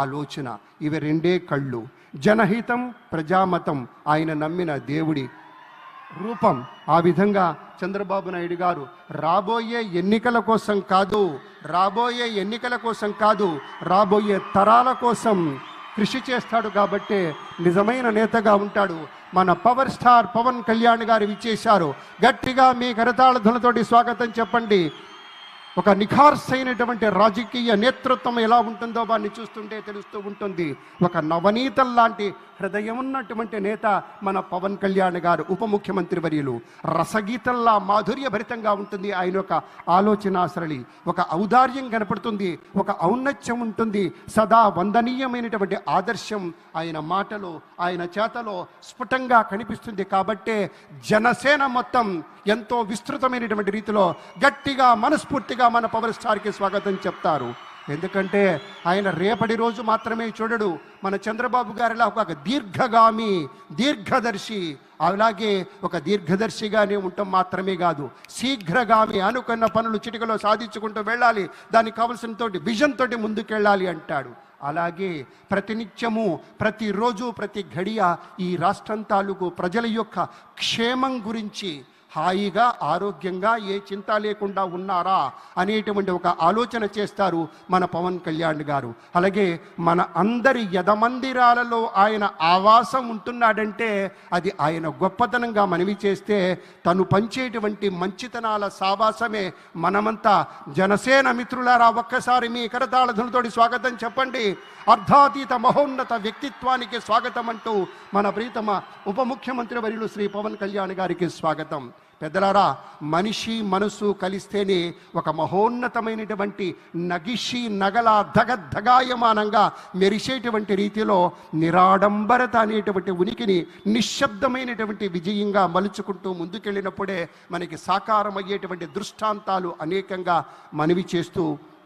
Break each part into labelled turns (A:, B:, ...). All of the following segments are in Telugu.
A: ఆలోచన. ఇవి రెండే కళ్ళు. జనహితం ప్రజామతం ఆయన నమ్మిన దేవుడి రూపం. ఆ విధంగా చంద్రబాబు నాయుడు గారు రాబోయే ఎన్నికల కోసం కాదు, రాబోయే తరాల కోసం కృషి చేస్తాడు. కాబట్టే నిజమైన నేతగా ఉంటాడు. మన పవర్ స్టార్ పవన్ కళ్యాణ్ గారు విచ్చేశారు. గట్టిగా మీ కరతాళ ధ్వనులతోటి స్వాగతం చెప్పండి. ఒక నిఖార్సైనటువంటి రాజకీయ నేతృత్వం ఎలా ఉంటుందో వారిని చూస్తుంటే తెలుస్తూ ఉంటుంది. ఒక నవనీతం లాంటి హృదయం ఉన్నటువంటి నేత మన పవన్ కళ్యాణ్ గారు, ఉప ముఖ్యమంత్రి వర్యులు. రసగీతంలా మాధుర్యభరితంగా ఉంటుంది ఆయన యొక్క ఆలోచన సరళి. ఒక ఔదార్యం కనపడుతుంది, ఒక ఔన్నత్యం ఉంటుంది. సదా వందనీయమైనటువంటి ఆదర్శం ఆయన మాటలో, ఆయన చేతలో స్ఫుటంగా కనిపిస్తుంది. కాబట్టే జనసేన మొత్తం ఎంతో విస్తృతమైనటువంటి రీతిలో గట్టిగా మనస్ఫూర్తిగా మన పవర్ స్టార్కి స్వాగతం చెప్తారు. ఎందుకంటే ఆయన రేపటి రోజు మాత్రమే చూడడు. మన చంద్రబాబు గారిలా ఒక దీర్ఘగామి, దీర్ఘదర్శి. అలాగే ఒక దీర్ఘదర్శిగానే ఉండటం మాత్రమే కాదు, శీఘ్రగామి. అనుకున్న పనులు చిటికలో సాధించుకుంటూ వెళ్ళాలి, దానికి కావలసిన తోటి విజన్ తోటి ముందుకెళ్ళాలి అంటాడు. అలాగే ప్రతినిత్యము, ప్రతిరోజు, ప్రతి ఘడియ ఈ రాష్ట్రం తాలూకు ప్రజల యొక్క క్షేమం గురించి హాయిగా, ఆరోగ్యంగా, ఏ చింత లేకుండా ఉన్నారా అనేటువంటి ఒక ఆలోచన చేస్తారు మన పవన్ కళ్యాణ్ గారు. అలాగే మన అందరి యదమందిరాలలో ఆయన ఆవాసం ఉంటున్నాడంటే అది ఆయన గొప్పతనంగా మనవి చేస్తే, తను పంచేటువంటి మంచితనాల సావాసమే. మనమంతా జనసేన మిత్రులారా ఒక్కసారి మీ కరతాళ స్వాగతం చెప్పండి. అర్ధాతీత మహోన్నత వ్యక్తిత్వానికి స్వాగతం అంటూ మన ప్రీతమ ఉప ముఖ్యమంత్రి వర్యులు శ్రీ పవన్ కళ్యాణ్ గారికి స్వాగతం. పెద్దలారా, మనిషి మనసు కలిస్తేనే ఒక మహోన్నతమైనటువంటి నగిషి నగల ధగాయమానంగా మెరిసేటువంటి రీతిలో నిరాడంబరత అనేటువంటి ఉనికిని నిశ్శబ్దమైనటువంటి విజయంగా మలుచుకుంటూ ముందుకెళ్ళినప్పుడే మనకి సాకారమయ్యేటువంటి దృష్టాంతాలు అనేకంగా మనవి చేస్తూ,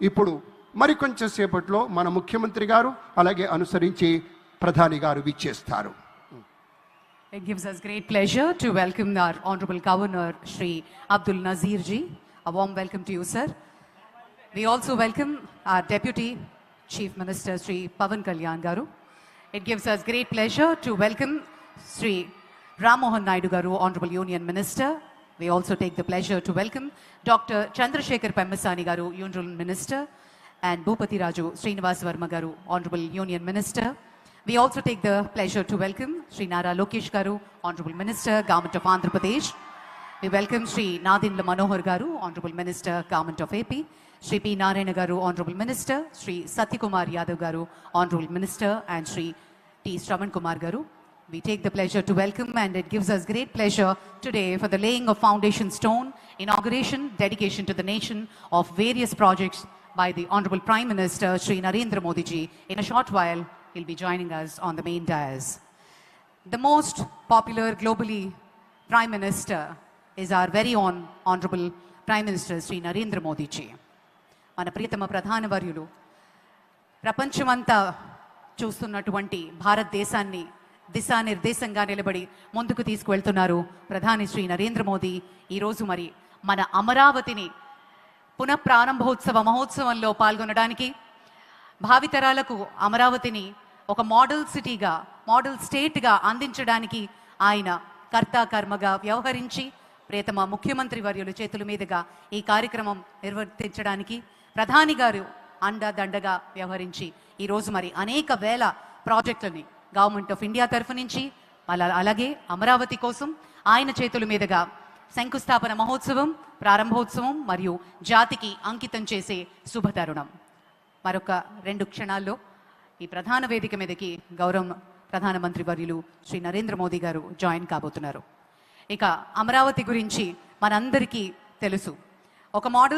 A: ఇప్పుడు మరికొంచెం సేపట్లో మన ముఖ్యమంత్రి గారు అలాగే అనుసరించి ప్రధాని గారు విచ్చేస్తారు.
B: It gives us great pleasure to welcome our Honorable Governor Shri Abdul Nazir ji. A warm welcome to you, sir. We also welcome our Deputy Chief Minister Shri Pavan Kalyan Garu. It gives us great pleasure to welcome Shri Ram Mohan Naidu Garu, Honorable Union Minister. We also take the pleasure to welcome Dr. Chandrasekhar Pemmasani Garu, Union Minister, and Bhupati Raju Srinivas Verma Garu, Honorable Union Minister. We also take the pleasure to welcome Shri Nara Lokesh Garu, Honorable Minister, Government of Andhra Pradesh. We welcome Shri Nadindra Manohar Garu, Honorable Minister, Government of AP. Shri P. Narayana Garu, Honorable Minister. Shri Satyakumar Yadav Garu, Honorable Minister, and Shri T. Shravan Kumar Garu. We take the pleasure to welcome, and it gives us great pleasure today for the laying of foundation stone, inauguration, dedication to the nation of various projects by the Honorable Prime Minister Shri Narendra Modi ji. In a short while, he'll be joining us on the main dais. The most popular globally Prime Minister is our very own Honorable Prime Minister Shri Narendra Modi ji. మన ప్రియతమ ప్రధాన వర్యులు ప్రపంచమంతా చూస్తున్నటువంటి భారతదేశాన్ని దిశానిర్దేశంగా నిలబడి ముందుకు తీసుకువెళ్తున్నారు ప్రధాని శ్రీ నరేంద్ర మోదీ. ఈరోజు మరి మన అమరావతిని పునఃప్రారంభోత్సవ మహోత్సవంలో పాల్గొనడానికి, భావితరాలకు అమరావతిని ఒక మోడల్ సిటీగా, మోడల్ స్టేట్గా అందించడానికి ఆయన కర్తా కర్మగా వ్యవహరించి ప్రియతమ ముఖ్యమంత్రి వర్యుల చేతుల మీదుగా ఈ కార్యక్రమం నిర్వర్తించడానికి ప్రధాని గారు అండదండగా వ్యవహరించి ఈరోజు మరి అనేక వేల ప్రాజెక్టులని గవర్నమెంట్ ఆఫ్ ఇండియా తరఫు నుంచి, అలాగే అమరావతి కోసం ఆయన చేతుల మీదుగా శంకుస్థాపన మహోత్సవం, ప్రారంభోత్సవం మరియు జాతికి అంకితం చేసే శుభతరుణం. మరొక 2 క్షణాల్లో ఈ ప్రధాన వేదిక మీదకి గౌరవ ప్రధానమంత్రి వర్యులు శ్రీ నరేంద్ర మోదీ గారు జాయిన్ కాబోతున్నారు. ఇక అమరావతి గురించి మనందరికీ తెలుసు. ఒక మోడల్